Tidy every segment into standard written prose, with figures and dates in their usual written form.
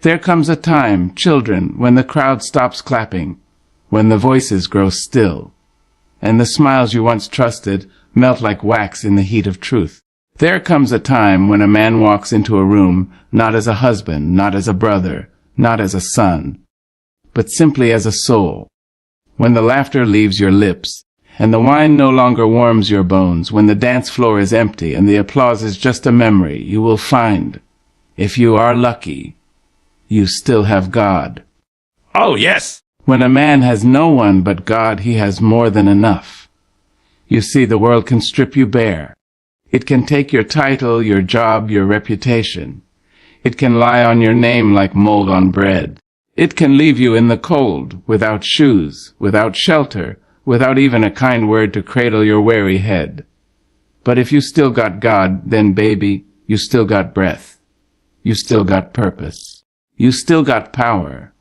There comes a time, children, when the crowd stops clapping, when the voices grow still, and the smiles you once trusted melt like wax in the heat of truth. There comes a time when a man walks into a room not as a husband, not as a brother, not as a son, but simply as a soul. When the laughter leaves your lips, and the wine no longer warms your bones, when the dance floor is empty and the applause is just a memory, you will find, if you are lucky, you still have God. Oh, yes! When a man has no one but God, he has more than enough. You see, the world can strip you bare. It can take your title, your job, your reputation. It can lie on your name like mold on bread. It can leave you in the cold, without shoes, without shelter, without even a kind word to cradle your weary head. But if you still got God, then baby, you still got breath. You still got purpose. You still got power.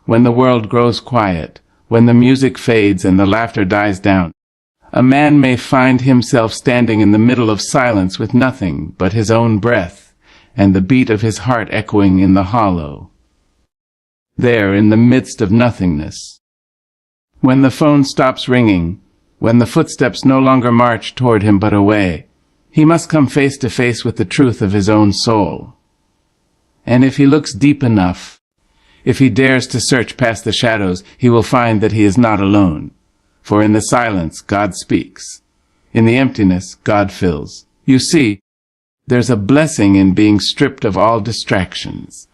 When the world grows quiet, when the music fades and the laughter dies down, a man may find himself standing in the middle of silence with nothing but his own breath and the beat of his heart echoing in the hollow. There, in the midst of nothingness. When the phone stops ringing, when the footsteps no longer march toward him but away, he must come face to face with the truth of his own soul. And if he looks deep enough, if he dares to search past the shadows, he will find that he is not alone. For in the silence, God speaks. In the emptiness, God fills. You see, there's a blessing in being stripped of all distractions.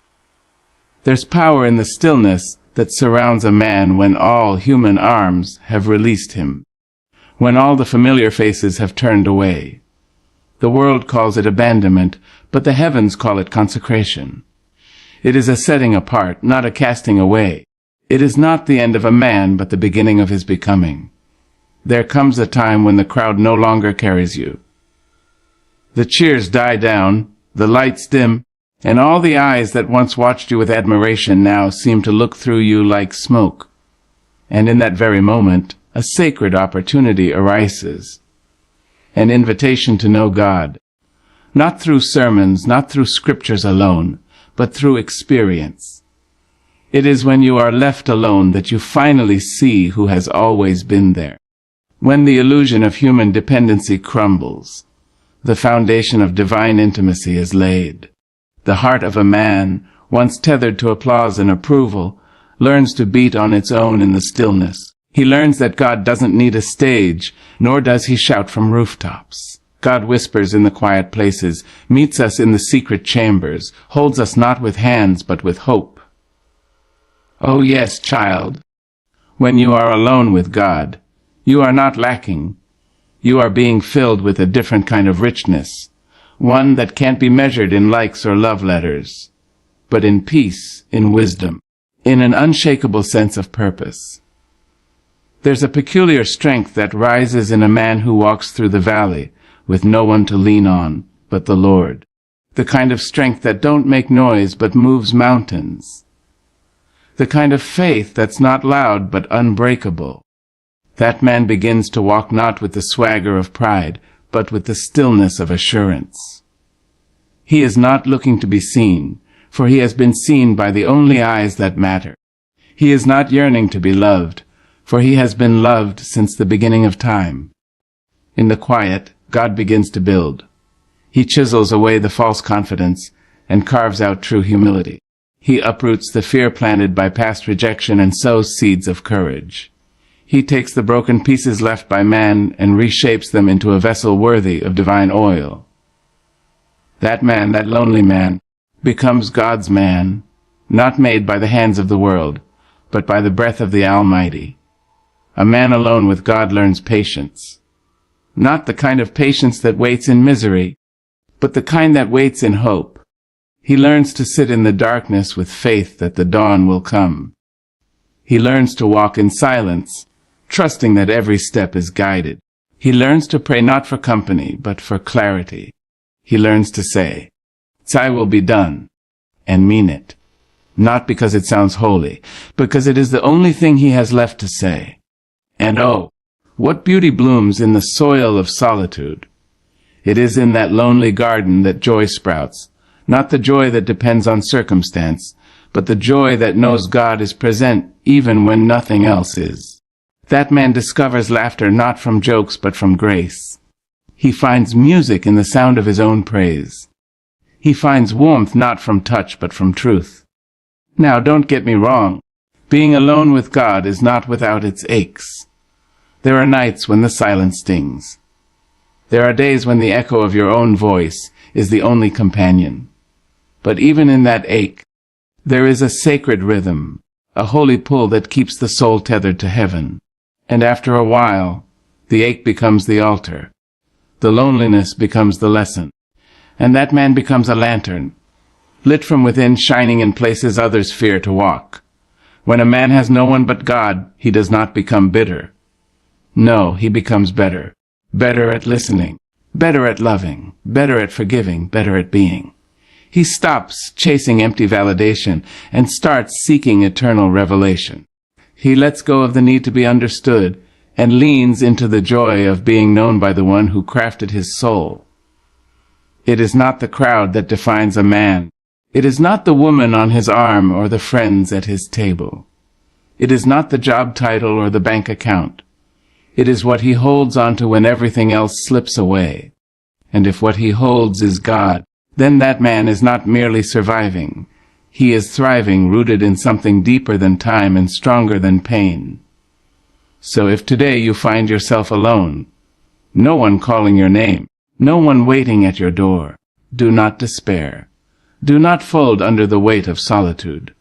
There's power in the stillness that surrounds a man when all human arms have released him, when all the familiar faces have turned away. The world calls it abandonment, but the heavens call it consecration. It is a setting apart, not a casting away. It is not the end of a man, but the beginning of his becoming. There comes a time when the crowd no longer carries you. The cheers die down, the lights dim, and all the eyes that once watched you with admiration now seem to look through you like smoke. And in that very moment, a sacred opportunity arises. An invitation to know God. Not through sermons, not through scriptures alone, but through experience. It is when you are left alone that you finally see who has always been there. When the illusion of human dependency crumbles, the foundation of divine intimacy is laid. The heart of a man, once tethered to applause and approval, learns to beat on its own in the stillness. He learns that God doesn't need a stage, nor does he shout from rooftops. God whispers in the quiet places, meets us in the secret chambers, holds us not with hands but with hope. Oh yes, child, when you are alone with God, you are not lacking. You are being filled with a different kind of richness, one that can't be measured in likes or love letters, but in peace, in wisdom, in an unshakable sense of purpose. There's a peculiar strength that rises in a man who walks through the valley with no one to lean on but the Lord, the kind of strength that don't make noise but moves mountains, the kind of faith that's not loud but unbreakable. That man begins to walk not with the swagger of pride, but with the stillness of assurance. He is not looking to be seen, for he has been seen by the only eyes that matter. He is not yearning to be loved, for he has been loved since the beginning of time. In the quiet, God begins to build. He chisels away the false confidence and carves out true humility. He uproots the fear planted by past rejection and sows seeds of courage. He takes the broken pieces left by man and reshapes them into a vessel worthy of divine oil. That man, that lonely man, becomes God's man, not made by the hands of the world, but by the breath of the Almighty. A man alone with God learns patience. Not the kind of patience that waits in misery, but the kind that waits in hope. He learns to sit in the darkness with faith that the dawn will come. He learns to walk in silence, trusting that every step is guided. He learns to pray not for company, but for clarity. He learns to say, "Thy will be done," and mean it. Not because it sounds holy, because it is the only thing he has left to say. And oh, what beauty blooms in the soil of solitude. It is in that lonely garden that joy sprouts, not the joy that depends on circumstance, but the joy that knows God is present even when nothing else is. That man discovers laughter not from jokes but from grace. He finds music in the sound of his own praise. He finds warmth not from touch but from truth. Now, don't get me wrong. Being alone with God is not without its aches. There are nights when the silence stings. There are days when the echo of your own voice is the only companion. But even in that ache, there is a sacred rhythm, a holy pull that keeps the soul tethered to heaven. And after a while, the ache becomes the altar. The loneliness becomes the lesson. And that man becomes a lantern, lit from within, shining in places others fear to walk. When a man has no one but God, he does not become bitter. No, he becomes better. Better at listening, better at loving, better at forgiving, better at being. He stops chasing empty validation and starts seeking eternal revelation. He lets go of the need to be understood and leans into the joy of being known by the one who crafted his soul. It is not the crowd that defines a man. It is not the woman on his arm or the friends at his table. It is not the job title or the bank account. It is what he holds onto when everything else slips away. And if what he holds is God, then that man is not merely surviving. He is thriving, rooted in something deeper than time and stronger than pain. So if today you find yourself alone, no one calling your name, no one waiting at your door, do not despair. Do not fold under the weight of solitude.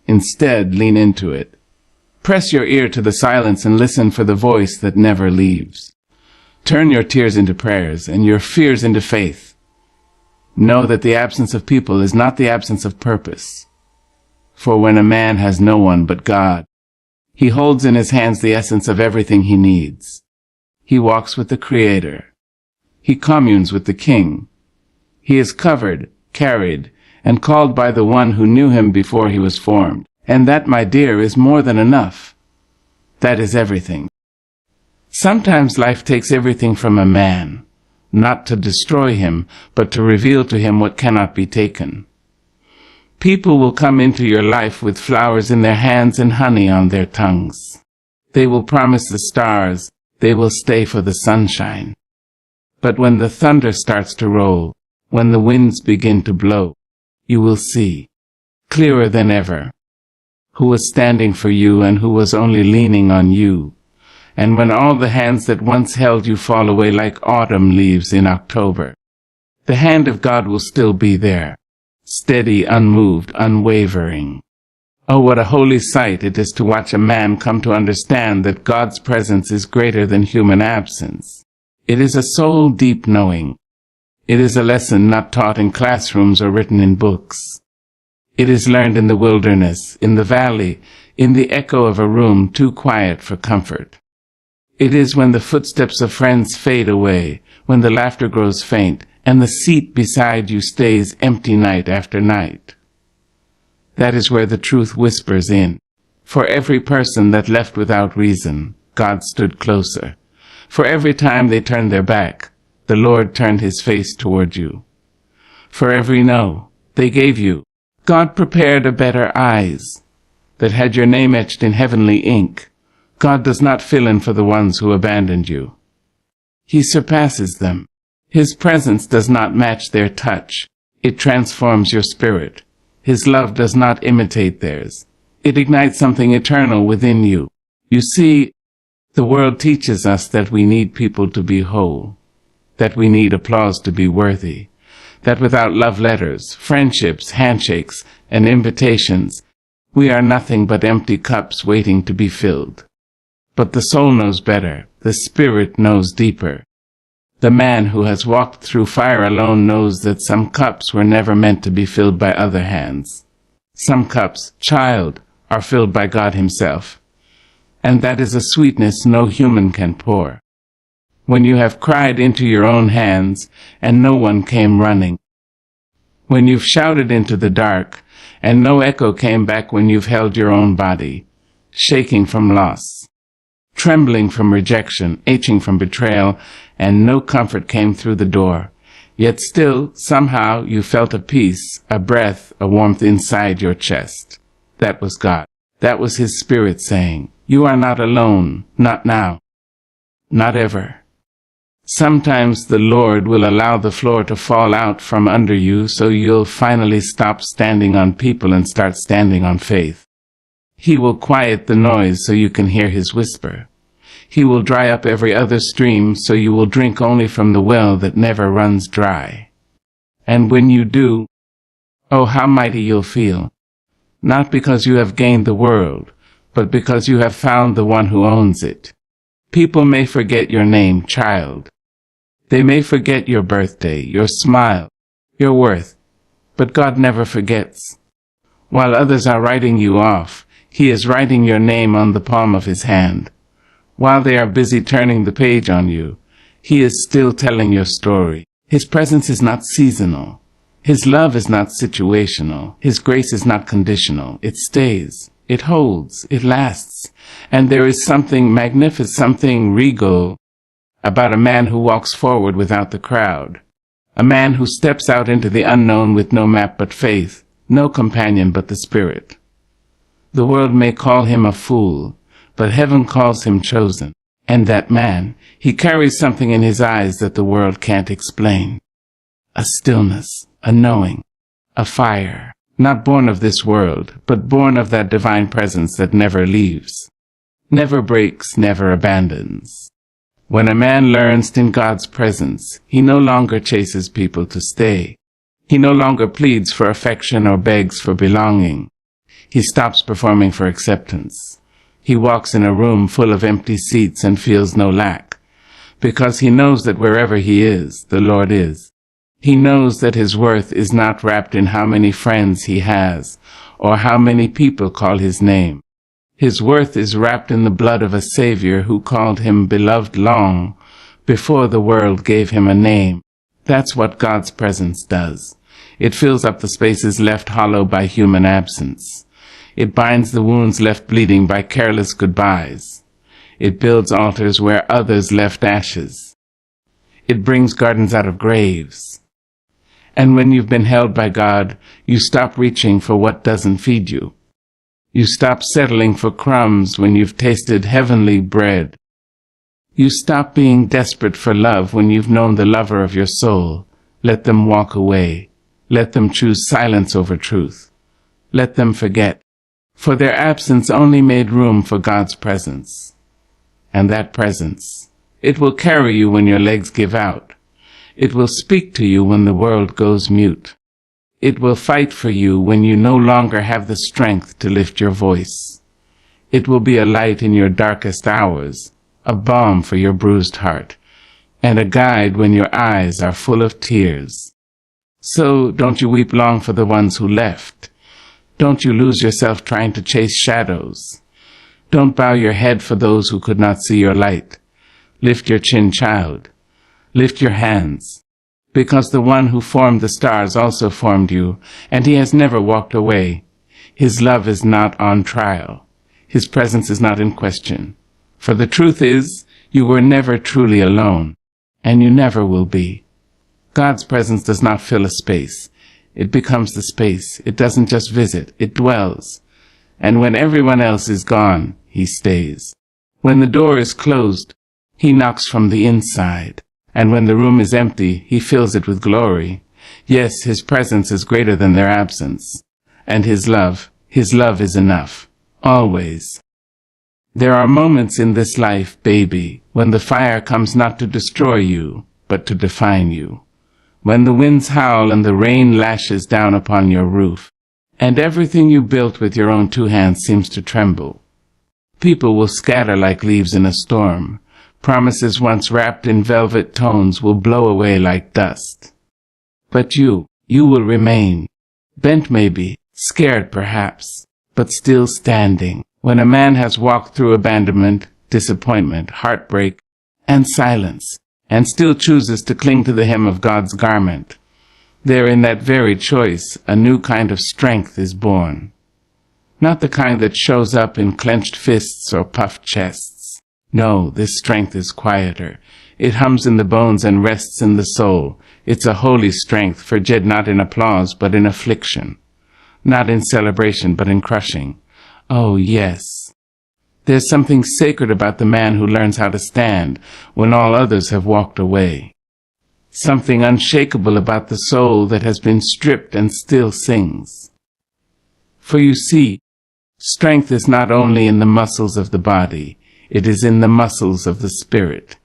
Instead, lean into it. Press your ear to the silence and listen for the voice that never leaves. Turn your tears into prayers and your fears into faith. Know that the absence of people is not the absence of purpose. For when a man has no one but God, he holds in his hands the essence of everything he needs. He walks with the Creator. He communes with the King. He is covered, carried, and called by the one who knew him before he was formed. And that, my dear, is more than enough. That is everything. Sometimes life takes everything from a man, not to destroy him, but to reveal to him what cannot be taken. People will come into your life with flowers in their hands and honey on their tongues. They will promise the stars. They will stay for the sunshine. But when the thunder starts to roll, when the winds begin to blow, you will see, clearer than ever, who was standing for you and who was only leaning on you. And when all the hands that once held you fall away like autumn leaves in October, the hand of God will still be there, steady, unmoved, unwavering. Oh, what a holy sight it is to watch a man come to understand that God's presence is greater than human absence. It is a soul-deep knowing. It is a lesson not taught in classrooms or written in books. It is learned in the wilderness, in the valley, in the echo of a room too quiet for comfort. It is when the footsteps of friends fade away, when the laughter grows faint, and the seat beside you stays empty night after night. That is where the truth whispers in. For every person that left without reason, God stood closer. For every time they turned their back, the Lord turned his face toward you. For every no they gave you, God prepared a better eyes that had your name etched in heavenly ink. God does not fill in for the ones who abandoned you. He surpasses them. His presence does not match their touch. It transforms your spirit. His love does not imitate theirs. It ignites something eternal within you. You see, the world teaches us that we need people to be whole, that we need applause to be worthy, that without love letters, friendships, handshakes, and invitations, we are nothing but empty cups waiting to be filled. But the soul knows better. The spirit knows deeper. The man who has walked through fire alone knows that some cups were never meant to be filled by other hands. Some cups, child, are filled by God himself. And that is a sweetness no human can pour. When you have cried into your own hands and no one came running. When you've shouted into the dark and no echo came back, when you've held your own body, shaking from loss, trembling from rejection, aching from betrayal, and no comfort came through the door. Yet still, somehow, you felt a peace, a breath, a warmth inside your chest. That was God. That was His Spirit saying, "You are not alone, not now, not ever." Sometimes the Lord will allow the floor to fall out from under you so you'll finally stop standing on people and start standing on faith. He will quiet the noise so you can hear His whisper. He will dry up every other stream so you will drink only from the well that never runs dry. And when you do, oh, how mighty you'll feel. Not because you have gained the world, but because you have found the one who owns it. People may forget your name, child. They may forget your birthday, your smile, your worth, but God never forgets. While others are writing you off, He is writing your name on the palm of His hand. While they are busy turning the page on you, He is still telling your story. His presence is not seasonal. His love is not situational. His grace is not conditional. It stays. It holds. It lasts. And there is something magnificent, something regal about a man who walks forward without the crowd. A man who steps out into the unknown with no map but faith, no companion but the Spirit. The world may call him a fool, but heaven calls him chosen. And that man, he carries something in his eyes that the world can't explain. A stillness, a knowing, a fire, not born of this world, but born of that divine presence that never leaves, never breaks, never abandons. When a man learns in God's presence, he no longer chases people to stay. He no longer pleads for affection or begs for belonging. He stops performing for acceptance. He walks in a room full of empty seats and feels no lack, because he knows that wherever he is, the Lord is. He knows that his worth is not wrapped in how many friends he has, or how many people call his name. His worth is wrapped in the blood of a Savior who called him beloved long before the world gave him a name. That's what God's presence does. It fills up the spaces left hollow by human absence. It binds the wounds left bleeding by careless goodbyes. It builds altars where others left ashes. It brings gardens out of graves. And when you've been held by God, you stop reaching for what doesn't feed you. You stop settling for crumbs when you've tasted heavenly bread. You stop being desperate for love when you've known the lover of your soul. Let them walk away. Let them choose silence over truth. Let them forget. For their absence only made room for God's presence. And that presence, it will carry you when your legs give out. It will speak to you when the world goes mute. It will fight for you when you no longer have the strength to lift your voice. It will be a light in your darkest hours, a balm for your bruised heart, and a guide when your eyes are full of tears. So don't you weep long for the ones who left. Don't you lose yourself trying to chase shadows. Don't bow your head for those who could not see your light. Lift your chin, child. Lift your hands. Because the one who formed the stars also formed you, and He has never walked away. His love is not on trial. His presence is not in question. For the truth is, you were never truly alone, and you never will be. God's presence does not fill a space. It becomes the space. It doesn't just visit, it dwells. And when everyone else is gone, He stays. When the door is closed, He knocks from the inside. And when the room is empty, He fills it with glory. Yes, His presence is greater than their absence. And His love is enough. Always. There are moments in this life, baby, when the fire comes not to destroy you, but to define you. When the winds howl and the rain lashes down upon your roof, and everything you built with your own 2 hands seems to tremble. People will scatter like leaves in a storm. Promises once wrapped in velvet tones will blow away like dust. But you will remain, bent maybe, scared perhaps, but still standing. When a man has walked through abandonment, disappointment, heartbreak, and silence, and still chooses to cling to the hem of God's garment, there in that very choice, a new kind of strength is born. Not the kind that shows up in clenched fists or puffed chests. No, this strength is quieter. It hums in the bones and rests in the soul. It's a holy strength, forged not in applause but in affliction, not in celebration but in crushing. Oh, yes. There's something sacred about the man who learns how to stand when all others have walked away. Something unshakable about the soul that has been stripped and still sings. For you see, strength is not only in the muscles of the body, it is in the muscles of the spirit.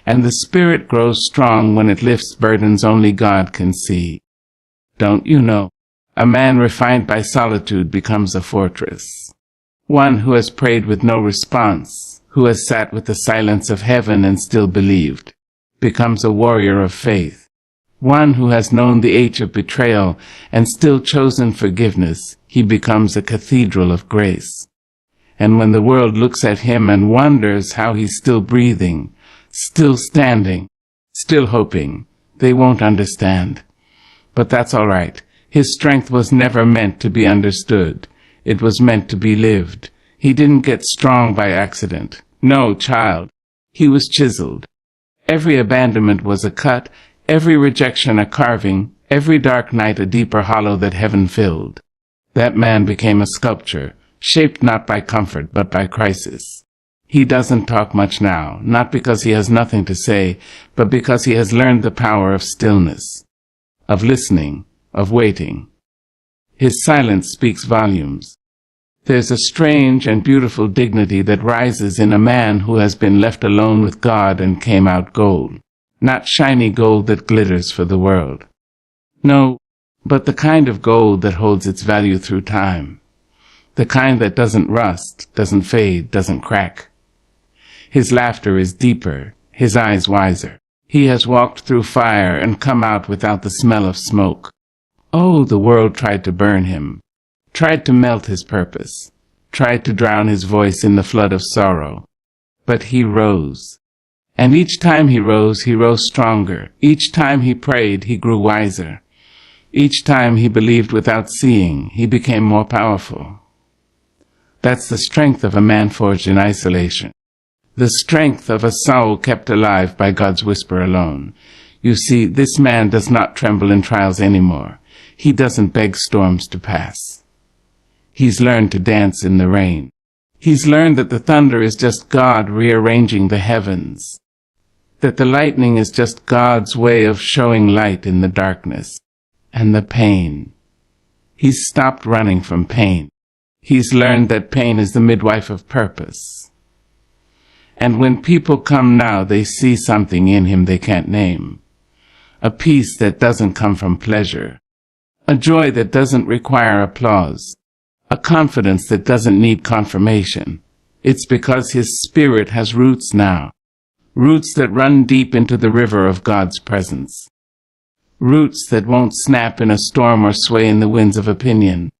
And the spirit grows strong when it lifts burdens only God can see. Don't you know? A man refined by solitude becomes a fortress. One who has prayed with no response, who has sat with the silence of heaven and still believed, becomes a warrior of faith. One who has known the age of betrayal and still chosen forgiveness, he becomes a cathedral of grace. And when the world looks at him and wonders how he's still breathing, still standing, still hoping, they won't understand. But that's all right. His strength was never meant to be understood. It was meant to be lived. He didn't get strong by accident. No, child. He was chiseled. Every abandonment was a cut, every rejection a carving, every dark night a deeper hollow that heaven filled. That man became a sculpture, shaped not by comfort but by crisis. He doesn't talk much now, not because he has nothing to say, but because he has learned the power of stillness, of listening, of waiting. His silence speaks volumes. There's a strange and beautiful dignity that rises in a man who has been left alone with God and came out gold. Not shiny gold that glitters for the world. No, but the kind of gold that holds its value through time. The kind that doesn't rust, doesn't fade, doesn't crack. His laughter is deeper, his eyes wiser. He has walked through fire and come out without the smell of smoke. Oh, the world tried to burn him, tried to melt his purpose, tried to drown his voice in the flood of sorrow. But he rose. And each time he rose stronger. Each time he prayed, he grew wiser. Each time he believed without seeing, he became more powerful. That's the strength of a man forged in isolation. The strength of a soul kept alive by God's whisper alone. You see, this man does not tremble in trials anymore. He doesn't beg storms to pass. He's learned to dance in the rain. He's learned that the thunder is just God rearranging the heavens. That the lightning is just God's way of showing light in the darkness. And the pain. He's stopped running from pain. He's learned that pain is the midwife of purpose. And when people come now, they see something in him they can't name. A peace that doesn't come from pleasure. A joy that doesn't require applause. A confidence that doesn't need confirmation. It's because his spirit has roots now. Roots that run deep into the river of God's presence. Roots that won't snap in a storm or sway in the winds of opinion.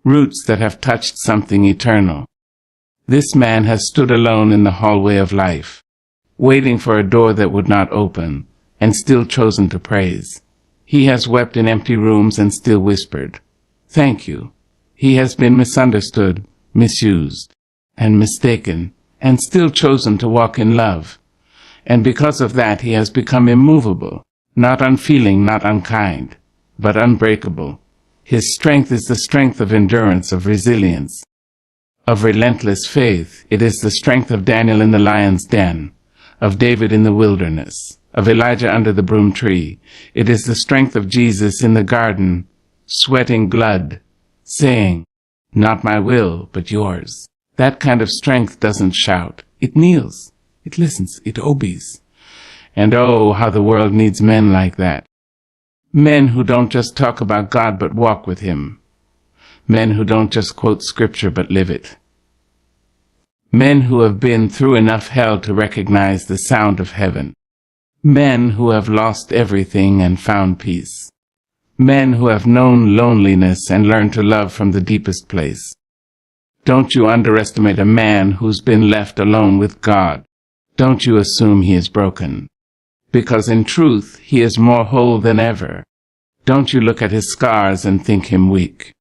Roots that have touched something eternal. This man has stood alone in the hallway of life, waiting for a door that would not open, and still chosen to praise. He has wept in empty rooms and still whispered, "Thank you." He has been misunderstood, misused, and mistaken, and still chosen to walk in love. And because of that, he has become immovable, not unfeeling, not unkind, but unbreakable. His strength is the strength of endurance, of resilience, of relentless faith. It is the strength of Daniel in the lion's den, of David in the wilderness, of Elijah under the broom tree. It is the strength of Jesus in the garden, sweating blood, saying, "Not my will, but yours." That kind of strength doesn't shout. It kneels. It listens. It obeys. And oh, how the world needs men like that. Men who don't just talk about God but walk with him. Men who don't just quote scripture but live it. Men who have been through enough hell to recognize the sound of heaven. Men who have lost everything and found peace. Men who have known loneliness and learned to love from the deepest place. Don't you underestimate a man who's been left alone with God. Don't you assume he is broken. Because in truth, he is more whole than ever. Don't you look at his scars and think him weak.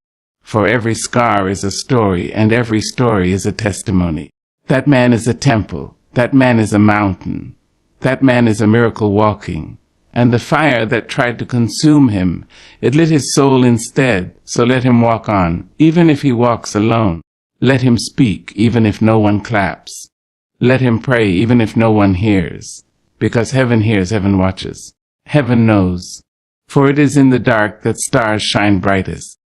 For every scar is a story, and every story is a testimony. That man is a temple. That man is a mountain. That man is a miracle walking. And the fire that tried to consume him, it lit his soul instead, so let him walk on, even if he walks alone. Let him speak, even if no one claps. Let him pray, even if no one hears. Because heaven hears, heaven watches. Heaven knows. For it is in the dark that stars shine brightest.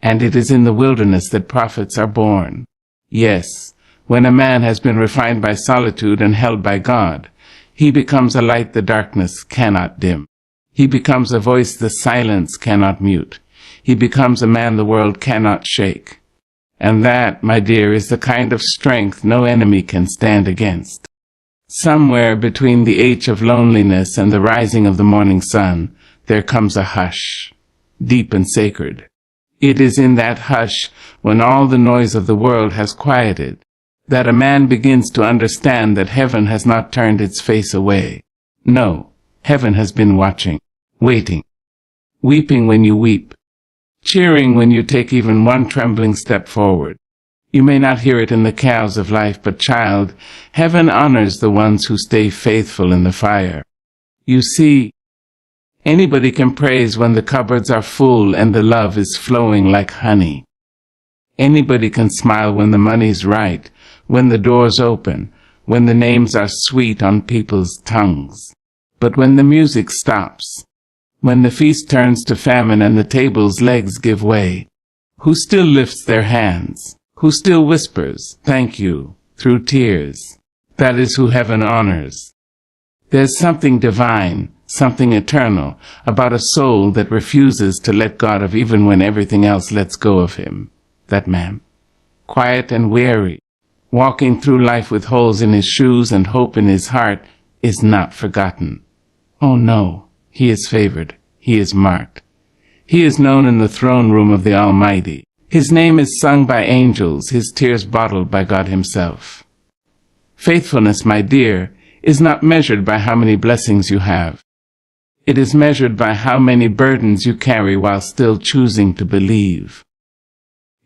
And it is in the wilderness that prophets are born. Yes, when a man has been refined by solitude and held by God, he becomes a light the darkness cannot dim. He becomes a voice the silence cannot mute. He becomes a man the world cannot shake. And that, my dear, is the kind of strength no enemy can stand against. Somewhere between the age of loneliness and the rising of the morning sun, there comes a hush, deep and sacred. It is in that hush, when all the noise of the world has quieted, that a man begins to understand that heaven has not turned its face away. No, heaven has been watching, waiting, weeping when you weep, cheering when you take even one trembling step forward. You may not hear it in the chaos of life, but child, heaven honors the ones who stay faithful in the fire. You see, anybody can praise when the cupboards are full and the love is flowing like honey. Anybody can smile when the money's right, when the doors open, when the names are sweet on people's tongues. But when the music stops, when the feast turns to famine and the table's legs give way, who still lifts their hands? Who still whispers, "Thank you," through tears? That is who heaven honors. There's something divine, something eternal, about a soul that refuses to let God of even when everything else lets go of him. That man, quiet and weary, walking through life with holes in his shoes and hope in his heart, is not forgotten. Oh no, he is favored, he is marked. He is known in the throne room of the Almighty. His name is sung by angels, his tears bottled by God himself. Faithfulness, my dear, is not measured by how many blessings you have. It is measured by how many burdens you carry while still choosing to believe.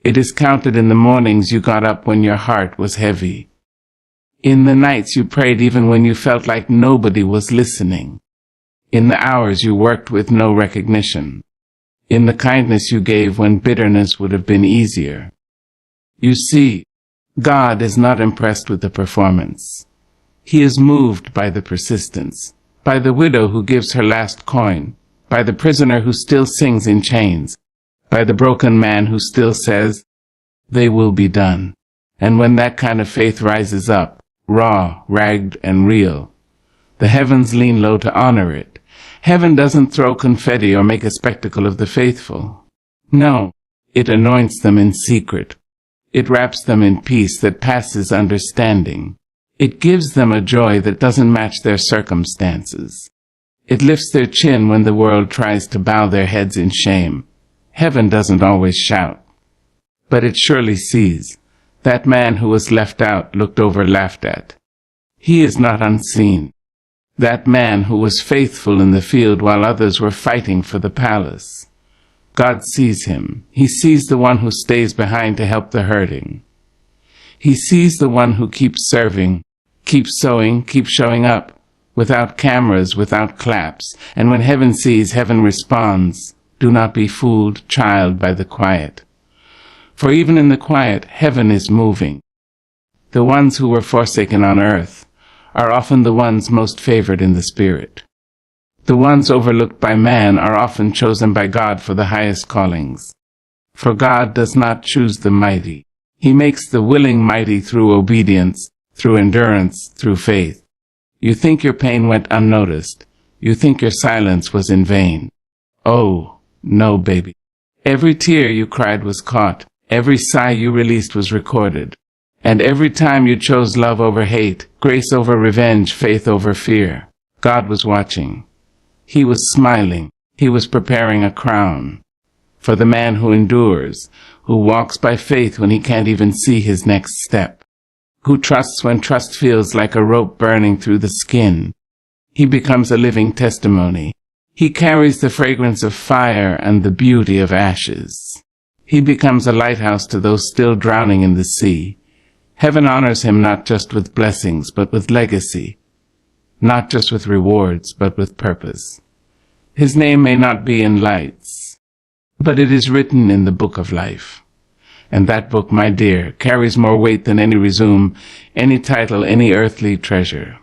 It is counted in the mornings you got up when your heart was heavy. In the nights you prayed even when you felt like nobody was listening. In the hours you worked with no recognition. In the kindness you gave when bitterness would have been easier. You see, God is not impressed with the performance. He is moved by the persistence, by the widow who gives her last coin, by the prisoner who still sings in chains, by the broken man who still says, "They will be done." And when that kind of faith rises up, raw, ragged, and real, the heavens lean low to honor it. Heaven doesn't throw confetti or make a spectacle of the faithful. No, it anoints them in secret. It wraps them in peace that passes understanding. It gives them a joy that doesn't match their circumstances. It lifts their chin when the world tries to bow their heads in shame. Heaven doesn't always shout, but it surely sees. That man who was left out, looked over, laughed at. He is not unseen. That man who was faithful in the field while others were fighting for the palace. God sees him. He sees the one who stays behind to help the hurting. He sees the one who keeps serving, keeps sowing, keeps showing up, without cameras, without claps. And when heaven sees, heaven responds. Do not be fooled, child, by the quiet. For even in the quiet, heaven is moving. The ones who were forsaken on earth are often the ones most favored in the spirit. The ones overlooked by man are often chosen by God for the highest callings. For God does not choose the mighty. He makes the willing mighty through obedience, through endurance, through faith. You think your pain went unnoticed. You think your silence was in vain. Oh, no, baby. Every tear you cried was caught. Every sigh you released was recorded. And every time you chose love over hate, grace over revenge, faith over fear, God was watching. He was smiling. He was preparing a crown for the man who endures, who walks by faith when he can't even see his next step, who trusts when trust feels like a rope burning through the skin. He becomes a living testimony. He carries the fragrance of fire and the beauty of ashes. He becomes a lighthouse to those still drowning in the sea. Heaven honors him not just with blessings, but with legacy. not just with rewards, but with purpose. His name may not be in lights, but it is written in the book of life. And that book, my dear, carries more weight than any resume, any title, any earthly treasure.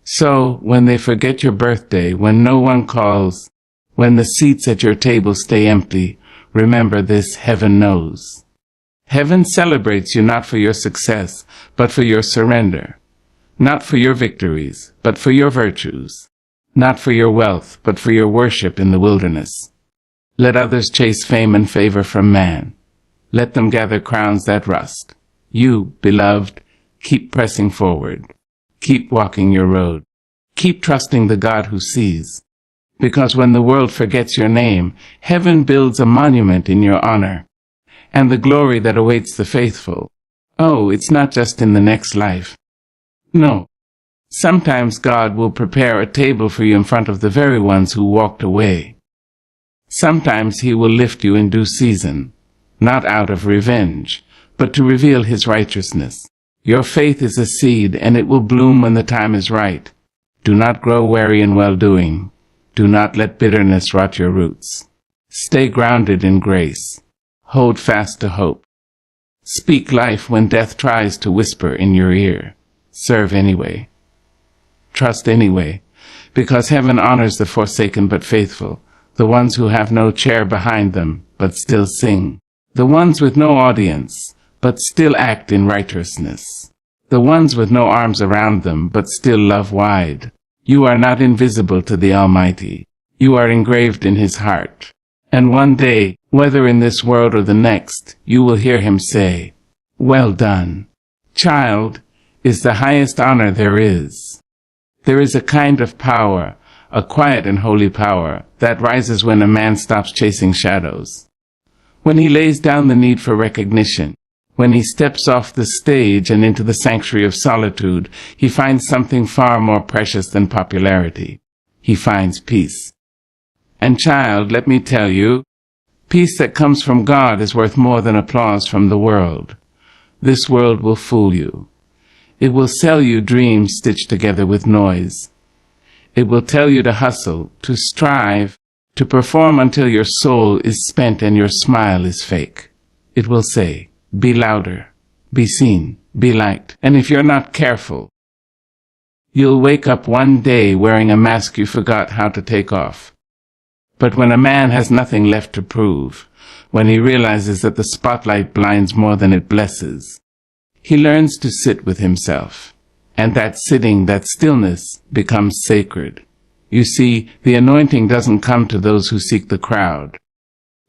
So, when they forget your birthday, when no one calls, when the seats at your table stay empty, remember this: heaven knows. Heaven celebrates you not for your success, but for your surrender. Not for your victories, but for your virtues. Not for your wealth, but for your worship in the wilderness. Let others chase fame and favor from man. Let them gather crowns that rust. You, beloved, keep pressing forward. Keep walking your road. Keep trusting the God who sees. Because when the world forgets your name, heaven builds a monument in your honor. And the glory that awaits the faithful. Oh, it's not just in the next life. No. Sometimes God will prepare a table for you in front of the very ones who walked away. Sometimes He will lift you in due season, not out of revenge, but to reveal His righteousness. Your faith is a seed, and it will bloom when the time is right. Do not grow weary in well-doing. Do not let bitterness rot your roots. Stay grounded in grace. Hold fast to hope. Speak life when death tries to whisper in your ear. Serve anyway. Trust anyway, because heaven honors the forsaken but faithful, the ones who have no chair behind them but still sing, the ones with no audience but still act in righteousness, the ones with no arms around them but still love wide. You are not invisible to the Almighty. You are engraved in His heart. And one day, whether in this world or the next, you will hear Him say, "Well done, child," is the highest honor there is. There is a kind of power, a quiet and holy power, that rises when a man stops chasing shadows. When he lays down the need for recognition, when he steps off the stage and into the sanctuary of solitude, he finds something far more precious than popularity. He finds peace. And child, let me tell you, peace that comes from God is worth more than applause from the world. This world will fool you. It will sell you dreams stitched together with noise. It will tell you to hustle, to strive, to perform until your soul is spent and your smile is fake. It will say, be louder, be seen, be liked. And if you're not careful, you'll wake up one day wearing a mask you forgot how to take off. But when a man has nothing left to prove, when he realizes that the spotlight blinds more than it blesses, he learns to sit with himself, and that sitting, that stillness, becomes sacred. You see, the anointing doesn't come to those who seek the crowd.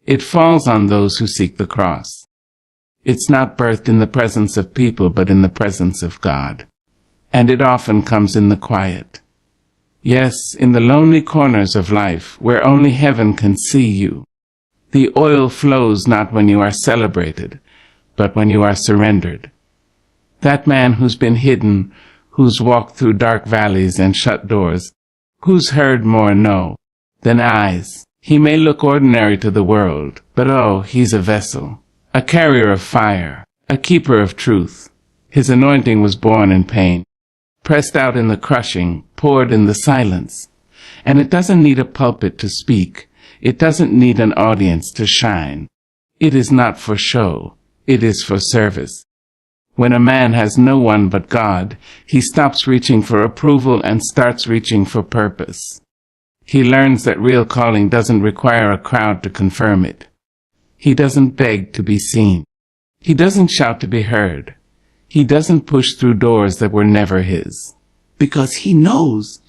It falls on those who seek the cross. It's not birthed in the presence of people, but in the presence of God. And it often comes in the quiet. Yes, in the lonely corners of life, where only heaven can see you. The oil flows not when you are celebrated, but when you are surrendered. That man who's been hidden, who's walked through dark valleys and shut doors, who's heard more no than eyes. He may look ordinary to the world, but oh, he's a vessel, a carrier of fire, a keeper of truth. His anointing was born in pain, pressed out in the crushing, poured in the silence. And it doesn't need a pulpit to speak. It doesn't need an audience to shine. It is not for show. It is for service. When a man has no one but God, he stops reaching for approval and starts reaching for purpose. He learns that real calling doesn't require a crowd to confirm it. He doesn't beg to be seen. He doesn't shout to be heard. He doesn't push through doors that were never his. Because he knows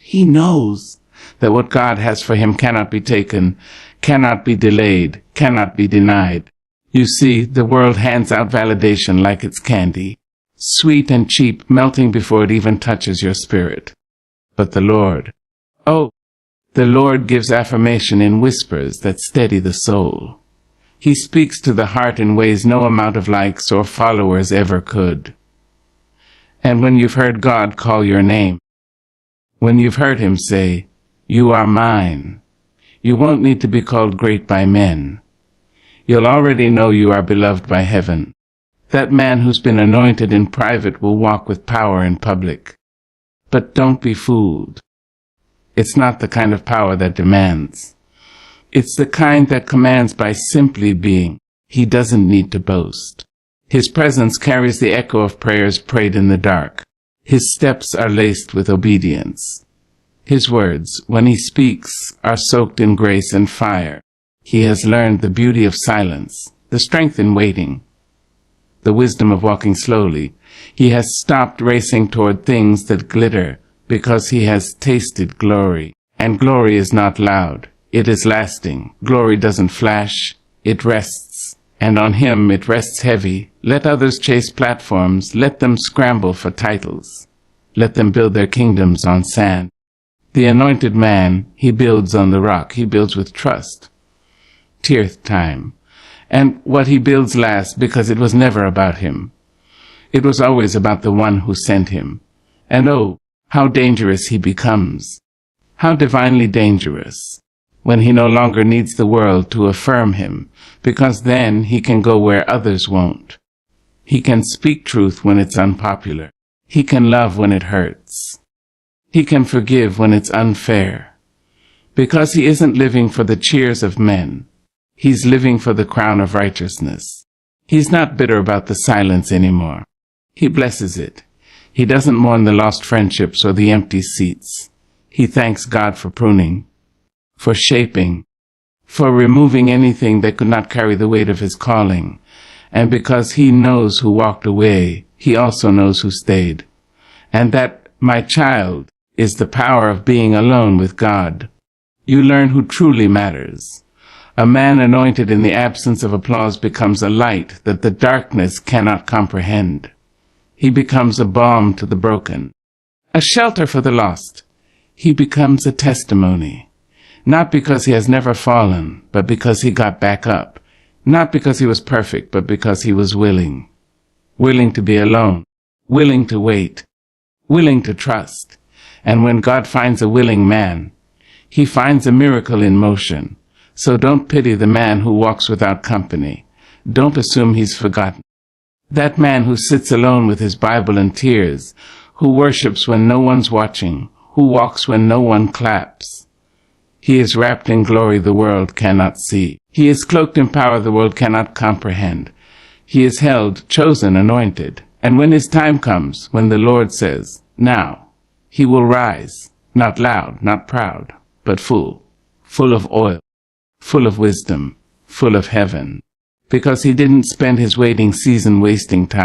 that what God has for him cannot be taken, cannot be delayed, cannot be denied. You see, the world hands out validation like it's candy, sweet and cheap, melting before it even touches your spirit. But the Lord, the Lord gives affirmation in whispers that steady the soul. He speaks to the heart in ways no amount of likes or followers ever could. And when you've heard God call your name, when you've heard Him say, "You are mine," you won't need to be called great by men. You'll already know you are beloved by heaven. That man who's been anointed in private will walk with power in public. But don't be fooled. It's not the kind of power that demands. It's the kind that commands by simply being. He doesn't need to boast. His presence carries the echo of prayers prayed in the dark. His steps are laced with obedience. His words, when he speaks, are soaked in grace and fire. He has learned the beauty of silence, the strength in waiting, the wisdom of walking slowly. He has stopped racing toward things that glitter because he has tasted glory. And glory is not loud. It is lasting. Glory doesn't flash. It rests. And on him it rests heavy. Let others chase platforms. Let them scramble for titles. Let them build their kingdoms on sand. The anointed man, he builds on the rock. He builds with trust. Tearth time. And what he builds lasts because it was never about him. It was always about the one who sent him. And oh, how dangerous he becomes. How divinely dangerous. When he no longer needs the world to affirm him, because then he can go where others won't. He can speak truth when it's unpopular. He can love when it hurts. He can forgive when it's unfair. Because he isn't living for the cheers of men. He's living for the crown of righteousness. He's not bitter about the silence anymore. He blesses it. He doesn't mourn the lost friendships or the empty seats. He thanks God for pruning, for shaping, for removing anything that could not carry the weight of his calling. And because he knows who walked away, he also knows who stayed. And that, my child, is the power of being alone with God. You learn who truly matters. A man anointed in the absence of applause becomes a light that the darkness cannot comprehend. He becomes a balm to the broken, a shelter for the lost. He becomes a testimony, not because he has never fallen, but because he got back up. Not because he was perfect, but because he was willing. Willing to be alone, willing to wait, willing to trust. And when God finds a willing man, he finds a miracle in motion. So don't pity the man who walks without company. Don't assume he's forgotten. That man who sits alone with his Bible and tears, who worships when no one's watching, who walks when no one claps. He is wrapped in glory the world cannot see. He is cloaked in power the world cannot comprehend. He is held, chosen, anointed. And when his time comes, when the Lord says, now, he will rise, not loud, not proud, but full of oil, full of wisdom, full of heaven. Because he didn't spend his waiting season wasting time.